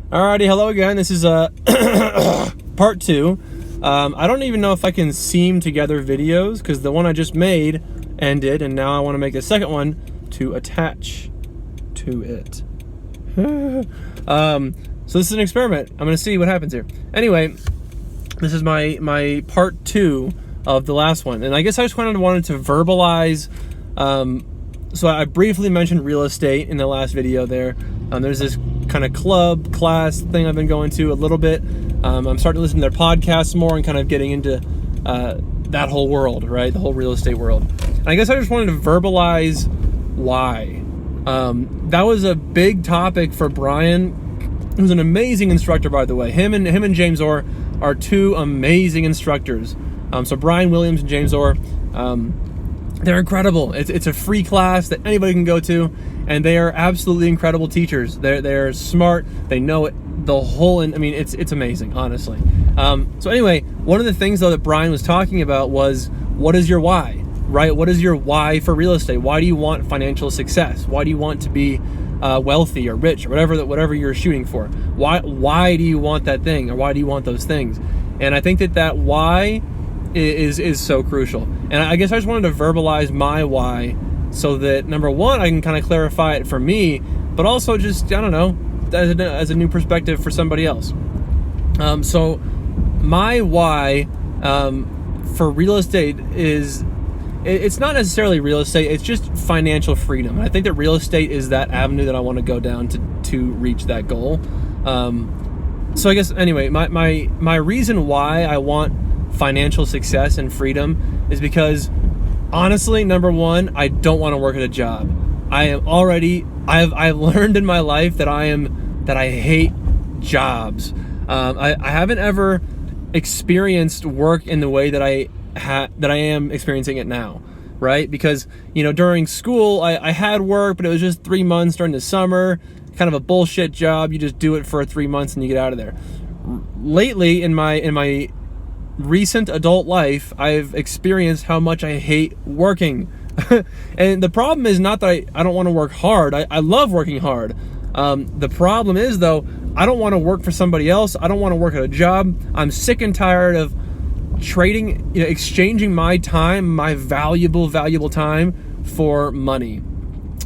Alrighty, hello again. This is part 2. I don't even know if I can seam together videos because the one I just made ended, and now I want to make a second one to attach to it. So this is an experiment. I'm going to see what happens here. Anyway, this is my part 2 of the last one, and I guess I just wanted to verbalize. So I briefly mentioned real estate in the last video there. There's this kind of club class thing I've been going to a little bit. I'm starting to listen to their podcasts more and kind of getting into that whole world, right? The whole real estate world. And I guess I just wanted to verbalize why. That was a big topic for Brian, who's an amazing instructor, by the way. Him and James Orr are two amazing instructors. So Brian Williams and James Orr, they're incredible. It's a free class that anybody can go to, and they are absolutely incredible teachers. They're smart. They know it. The whole, I mean, it's amazing, honestly. So anyway, one of the things though that Brian was talking about was, what is your why, right? What is your why for real estate? Why do you want financial success? Why do you want to be wealthy or rich or whatever you're shooting for? Why do you want that thing, or why do you want those things? And I think that why is so crucial. And I guess I just wanted to verbalize my why so that, number one, I can kind of clarify it for me, but also just, I don't know, as a new perspective for somebody else. So my why for real estate is, it's not necessarily real estate, it's just financial freedom. And I think that real estate is that avenue that I want to go down to reach that goal. So I guess, anyway, my reason why I want financial success and freedom is because, honestly, number one, I don't want to work at a job. I've learned in my life that I hate jobs. I haven't ever experienced work in the way that I am experiencing it now, right? Because, during school I had work, but it was just 3 months during the summer, kind of a bullshit job. You just do it for 3 months and you get out of there. Lately, in my recent adult life, I've experienced how much I hate working. And the problem is not that I don't want to work hard. I love working hard. The problem is, though, I don't want to work for somebody else. I don't want to work at a job. I'm sick and tired of exchanging my time, my valuable time, for money.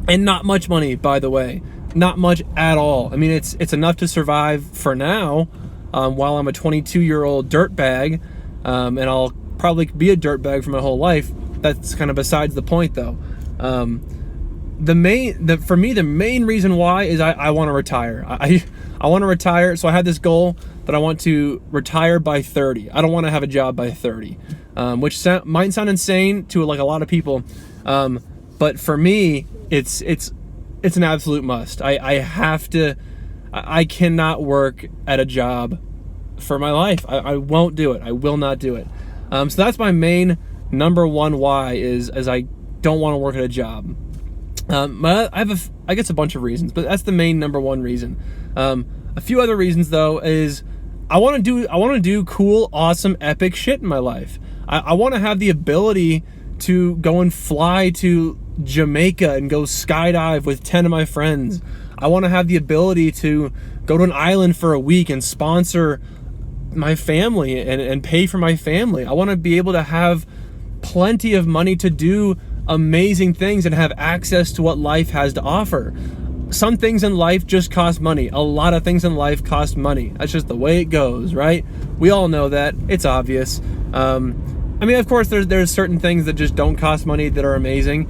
And not much money, by the way. Not much at all. I mean, it's enough to survive for now, while I'm a 22-year-old dirtbag. And I'll probably be a dirtbag for my whole life. That's kind of besides the point, though. For me, the main reason why is I want to retire. I want to retire. So I had this goal that I want to retire by 30. I don't want to have a job by 30, which might sound insane to a lot of people. But for me, it's an absolute must. I have to. I cannot work at a job for my life. I won't do it. I will not do it. So that's my main number one why is I don't want to work at a job. I guess a bunch of reasons, but that's the main number one reason. A few other reasons though is I want to do cool, awesome, epic shit in my life. I want to have the ability to go and fly to Jamaica and go skydive with 10 of my friends. I want to have the ability to go to an island for a week and sponsor my family and pay for my family. I want to be able to have plenty of money to do amazing things and have access to what life has to offer. Some things in life just cost money. A lot of things in life cost money. That's just the way it goes, right? We all know that. It's obvious. I mean, of course, there's certain things that just don't cost money that are amazing.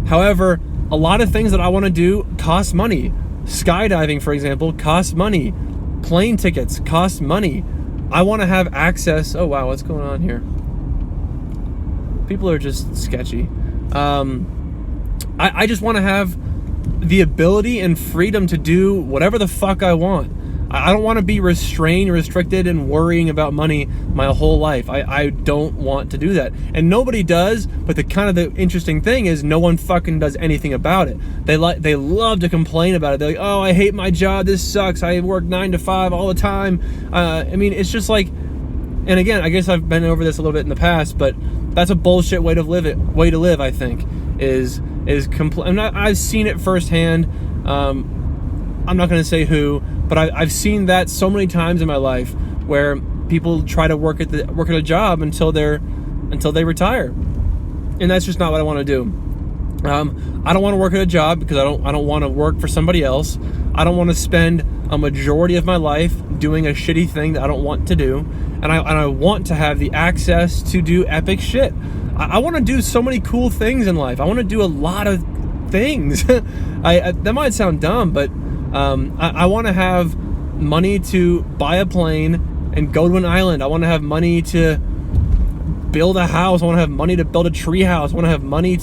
However, a lot of things that I want to do cost money. Skydiving, for example, costs money. Plane tickets cost money. I want to have access. Oh wow, what's going on here? People are just sketchy. I just want to have the ability and freedom to do whatever the fuck I want. I don't want to be restricted and worrying about money my whole life. I don't want to do that. And nobody does, but the interesting thing is no one fucking does anything about it. They love to complain about it. They're like, oh, I hate my job, this sucks, I work 9 to 5 all the time. I mean, it's just like, and again, I guess I've been over this a little bit in the past, but that's a bullshit way to live, I think, I've seen it firsthand. I'm not going to say who, But I've seen that so many times in my life where people try to work at a job until they retire, and that's just not what I want to do. I don't want to work at a job because I don't want to work for somebody else. I don't want to spend a majority of my life doing a shitty thing that I don't want to do, and I want to have the access to do epic shit. I want to do so many cool things in life. I want to do a lot of things. That might sound dumb, but I want to have money to buy a plane and go to an island. I want to have money to build a house. I want to have money to build a tree house. I want to have money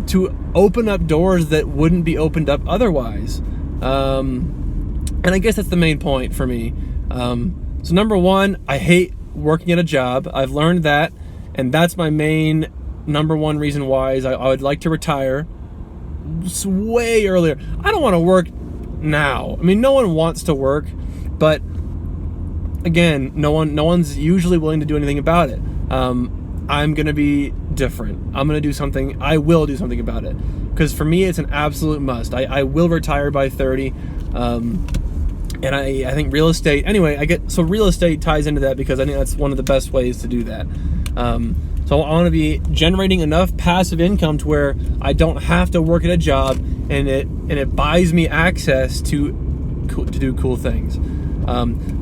to open up doors that wouldn't be opened up otherwise. And I guess that's the main point for me. So number one, I hate working at a job. I've learned that, and that's my main number one reason why is I would like to retire way earlier. I don't want to work now. I mean, no one wants to work, but again, no one's usually willing to do anything about it. I'm gonna be different. I will do something about it, because for me it's an absolute must. I will retire by 30, and I think real estate, anyway, so real estate ties into that because I think that's one of the best ways to do that. So I want to be generating enough passive income to where I don't have to work at a job, and it buys me access to do cool things.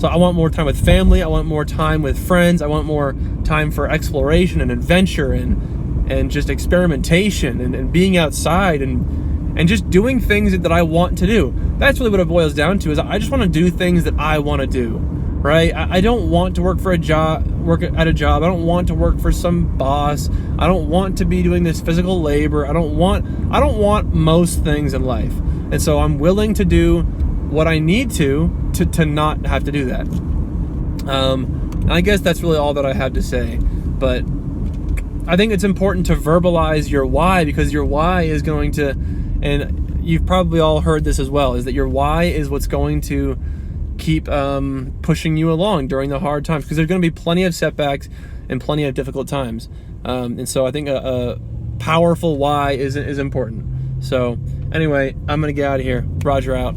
So I want more time with family. I want more time with friends. I want more time for exploration and adventure and just experimentation and being outside and just doing things that I want to do. That's really what it boils down to, is I just want to do things that I want to do, right? I don't want to work at a job. I don't want to work for some boss. I don't want to be doing this physical labor. I don't want most things in life. And so I'm willing to do what I need to not have to do that. And I guess that's really all that I have to say. But I think it's important to verbalize your why, because your why is going to, and you've probably all heard this as well, is that your why is what's going to keep pushing you along during the hard times, because there's going to be plenty of setbacks and plenty of difficult times. And so I think a powerful why is important. So anyway, I'm going to get out of here. Roger out.